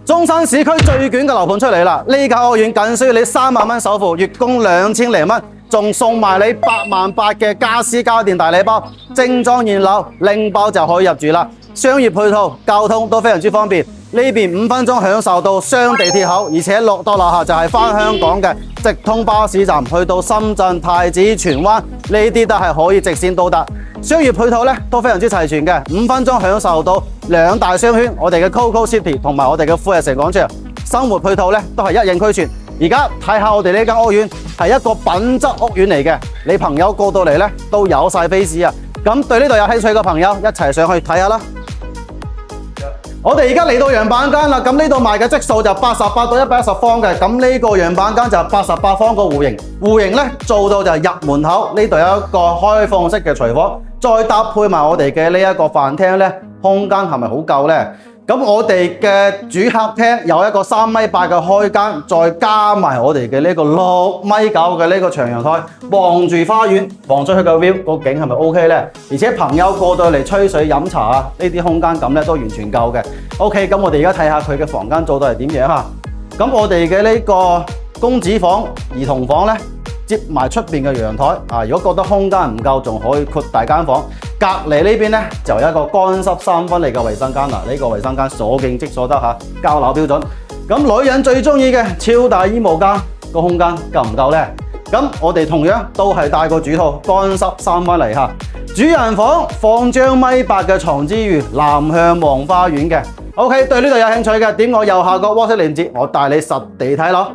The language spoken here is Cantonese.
中山市區最卷嘅樓盤出嚟啦！呢間屋苑僅需要你3萬蚊首付，月供2000零蚊，仲送埋你8萬8嘅家私家電大禮包，精裝現樓拎包就可以入住啦。商業配套、交通都非常之方便，呢邊5分鐘享受到雙地鐵口，而且落到樓下就係返香港嘅直通巴士站，去到深圳、太子、荃灣呢啲都係可以直線到達。商業配套咧都非常之齊全嘅，5分鐘享受到2大商圈，我哋嘅 Coco City 同埋我哋嘅富日城廣場。生活配套咧都係一應俱全。而家睇下我哋呢間屋苑係一個品質屋苑嚟嘅，你朋友過到嚟咧都有晒 face 啊！咁對呢度有興趣嘅朋友一齊上去睇下啦。我哋而家嚟到樣板間啦，咁呢度賣嘅積數就88到110方嘅，咁呢個樣板間就88方個戶型，戶型咧做到就係入門口，呢度有一個開放式嘅廚房，再搭配埋我哋嘅呢一個飯廳咧，空間係咪好夠咧？咁我哋嘅主客廳有一個3.8米嘅開間，再加埋我哋嘅呢個6.9米嘅呢個長陽台，望住花園，望出去個 view，個景係咪 OK 呢？而且朋友過到嚟吹水飲茶啊，呢啲空間感咧都完全夠嘅。OK， 咁我哋而家睇下佢嘅房間做到係點樣嚇。咁我哋嘅呢個公子房、兒童房咧，接埋出邊嘅陽台啊！如果覺得空間唔夠，仲可以擴大間房。隔離呢邊咧就有一個乾濕3分離嘅衛生間啦。呢個衛生間所見即所得嚇，交樓標準。咁女人最中意嘅超大衣帽間，個空間夠唔夠呢？咁我哋同樣都係帶個主套，乾濕3分離嚇。主人房放張1.8米嘅床之餘，南向望花園嘅。OK， 對呢度有興趣嘅，點我右下角 WhatsApp 鏈接，我帶你實地睇咯。